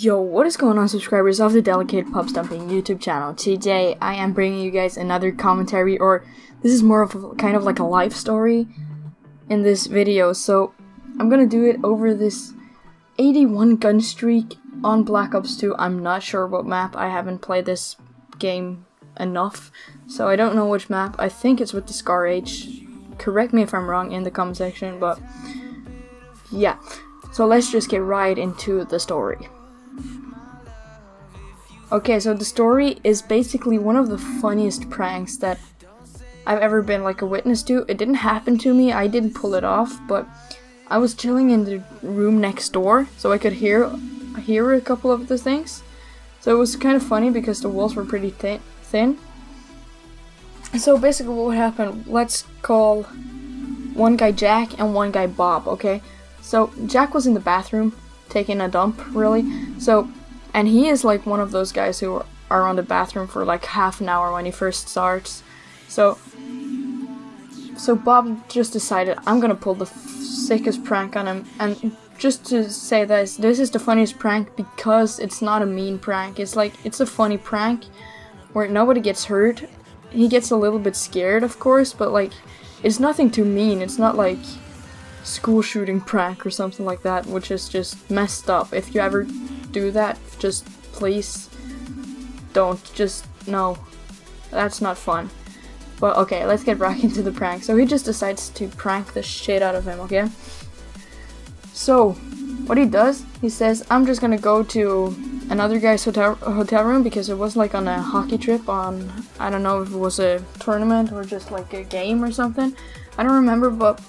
Yo, what is going on, subscribers of the Delicate Pubstomping YouTube channel? Today I am bringing you guys another commentary, or this is more of a, kind of like a life story in this video. So I'm gonna do it over this 81 gun streak on Black Ops 2. I'm not sure what map. I haven't played this game enough, so I don't know which map. I think it's with the Scar H. Correct me if I'm wrong in the comment section, but yeah. So let's just get right into the story. Okay, so the story is basically one of the funniest pranks that I've ever been like a witness to. It didn't happen to me, I didn't pull it off, but I was chilling in the room next door, so I could hear a couple of the things. So it was kind of funny because the walls were pretty thin. So basically what happened, let's call one guy Jack and one guy Bob, okay? So Jack was in the bathroom taking a dump, really. And he is like one of those guys who are on the bathroom for like half an hour when he first starts. So Bob just decided, I'm gonna pull the sickest prank on him. And just to say this is the funniest prank because it's not a mean prank. It's a funny prank where nobody gets hurt. He gets a little bit scared, of course, but like it's nothing too mean. It's not like school shooting prank or something like that, which is just messed up. If you ever do that, just please don't. No, that's not fun. But okay, let's get back into the prank. So he just decides to prank the shit out of him, okay? So what he does, he says, I'm just gonna go to another guy's hotel room because it was like on a hockey trip on, I don't know if it was a tournament or just like a game or something. I don't remember, but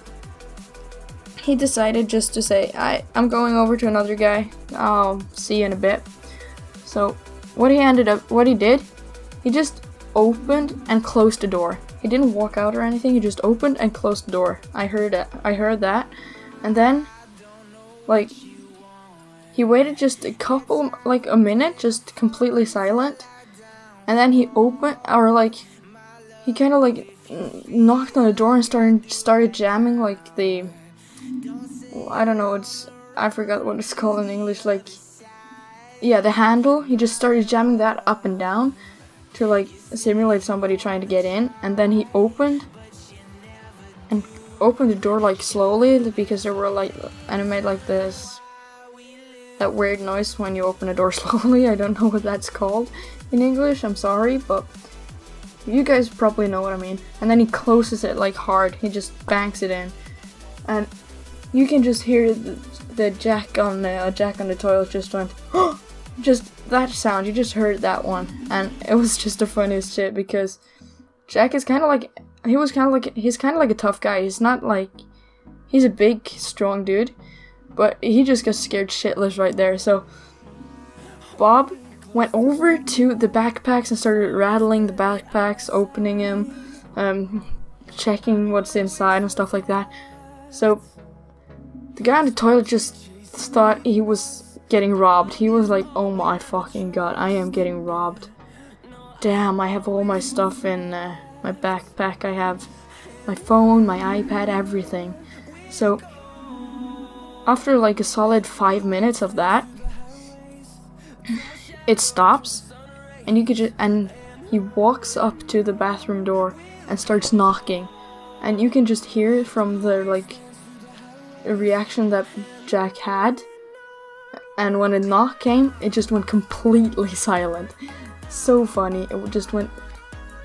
he decided just to say, I'm going over to another guy, I'll see you in a bit. So what he did, he just opened and closed the door. He didn't walk out or anything, he just opened and closed the door. I heard that. And then, like, he waited just a minute, just completely silent. And then he opened, or like, he kind of like knocked on the door and started jamming like the, I don't know, I forgot what it's called in English, like, yeah, the handle. He just started jamming that up and down to like simulate somebody trying to get in, and then he opened the door like slowly because there were like, and it made like that weird noise when you open a door slowly. I don't know what that's called in English, I'm sorry, but you guys probably know what I mean. And then he closes it like hard, he just bangs it in, and you can just hear the Jack on the toilet just went, just that sound, you just heard that one, and it was just the funniest shit because Jack is kind of like, he's kind of like a tough guy. He's not like, he's a big, strong dude, but he just got scared shitless right there. So Bob went over to the backpacks and started rattling the backpacks, opening them, checking what's inside and stuff like that. So the guy on the toilet just thought he was getting robbed. He was like, oh my fucking god, I am getting robbed. Damn, I have all my stuff in my backpack. I have my phone, my iPad, everything. So after like a solid 5 minutes of that, it stops, and and he walks up to the bathroom door and starts knocking, and you can just hear from the like a reaction that Jack had, and when a knock came, it just went completely silent. So funny, it just went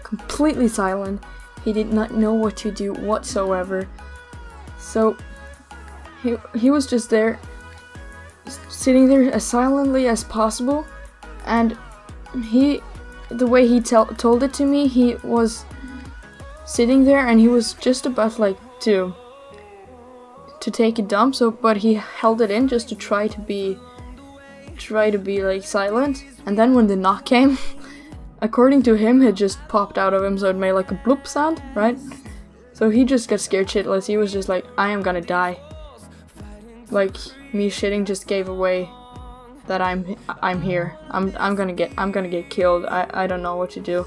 completely silent. He did not know what to do whatsoever. So he was just there, sitting there as silently as possible, and the way he told it to me, he was sitting there and he was just about like to take a dump, but he held it in just to try to be like silent. And then when the knock came, according to him, it just popped out of him, so it made like a bloop sound, right? So he just got scared shitless. He was just like, I am gonna die. Like, me shitting just gave away that I'm here. I'm gonna get killed. I don't know what to do.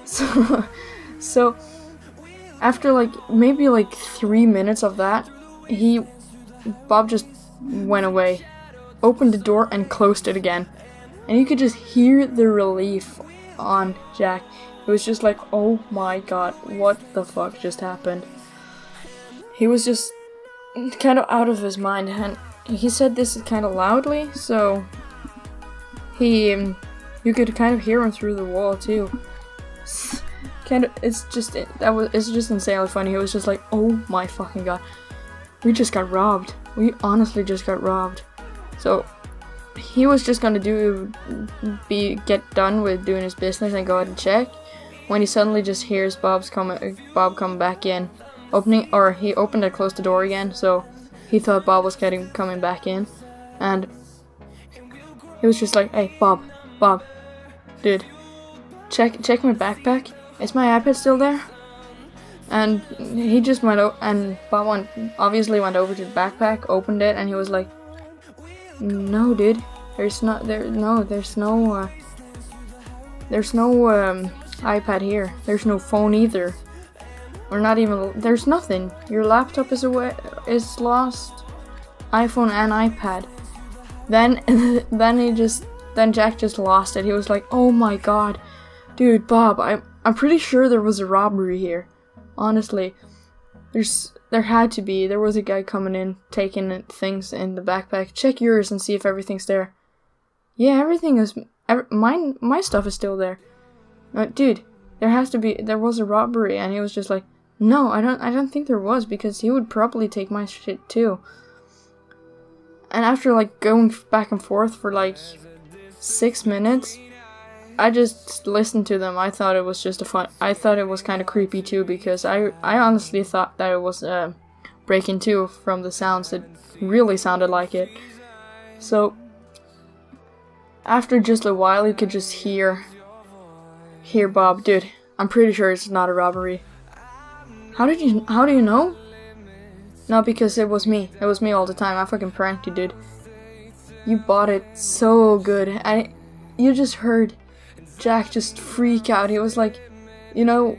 So after like maybe like 3 minutes of that, Bob just went away. opened the door and closed it again. And you could just hear the relief on Jack. It was just like, oh my god, what the fuck just happened? He was just kind of out of his mind, and he said this kind of loudly, so you could kind of hear him through the wall too. It's just insanely funny. He was just like, oh my fucking god, we just got robbed. We honestly just got robbed. So he was just gonna get done with doing his business and go ahead and check, when he suddenly just hears Bob come back in, he opened and closed the door again. So he thought Bob was coming back in, and he was just like, hey, Bob, dude, check my backpack. Is my iPad still there? And he just and Bob obviously went over to the backpack, opened it, and he was like, no, dude, there's no iPad here. There's no phone either. Or not even, there's nothing. Your laptop is lost. iPhone and iPad. Then Jack just lost it. He was like, oh my god, dude, Bob, I'm pretty sure there was a robbery here. Honestly, there had to be. There was a guy coming in, taking things in the backpack. Check yours and see if everything's there. Yeah, everything is. My stuff is still there. Dude, there was a robbery, and he was just like, no, I don't think there was, because he would probably take my shit too. And after like going back and forth for like 6 minutes, I just listened to them. I thought it was just I thought it was kind of creepy too, because I honestly thought that it was breaking too from the sounds. It really sounded like it. So after just a while, you could just hear Bob, dude, I'm pretty sure it's not a robbery. How do you know? No, because it was me. It was me all the time. I fucking pranked you, dude. You bought it so good. And you just heard Jack just freak out. He was like, you know,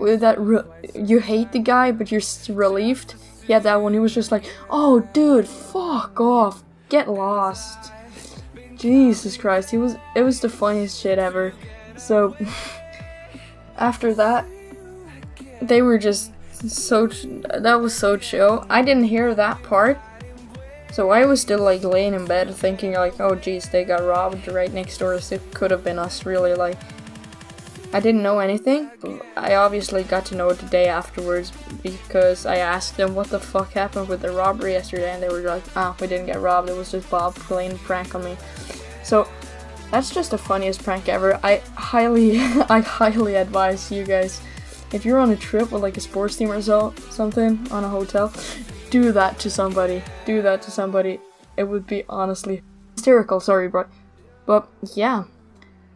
you hate the guy, but you're relieved. He had that one. He was just like, oh, dude, fuck off. Get lost. Jesus Christ. It was the funniest shit ever. So after that, they were just that was so chill. I didn't hear that part, so I was still like laying in bed thinking like, oh geez, they got robbed right next door, so it could have been us. Really, like, I didn't know anything, but I obviously got to know it the day afterwards, because I asked them what the fuck happened with the robbery yesterday, and they were like, oh, we didn't get robbed, it was just Bob playing a prank on me. So that's just the funniest prank ever. I highly advise you guys, if you're on a trip with like a sports team or something on a hotel, do that to somebody. Do that to somebody. It would be honestly hysterical. Sorry, bro. But yeah,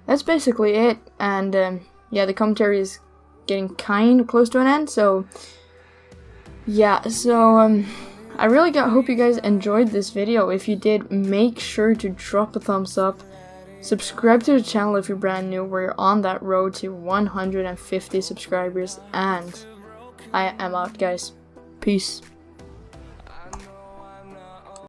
that's basically it. And yeah, the commentary is getting kind of close to an end. So yeah, I really hope you guys enjoyed this video. If you did, make sure to drop a thumbs up. Subscribe to the channel if you're brand new. We're on that road to 150 subscribers, and I am out, guys. Peace.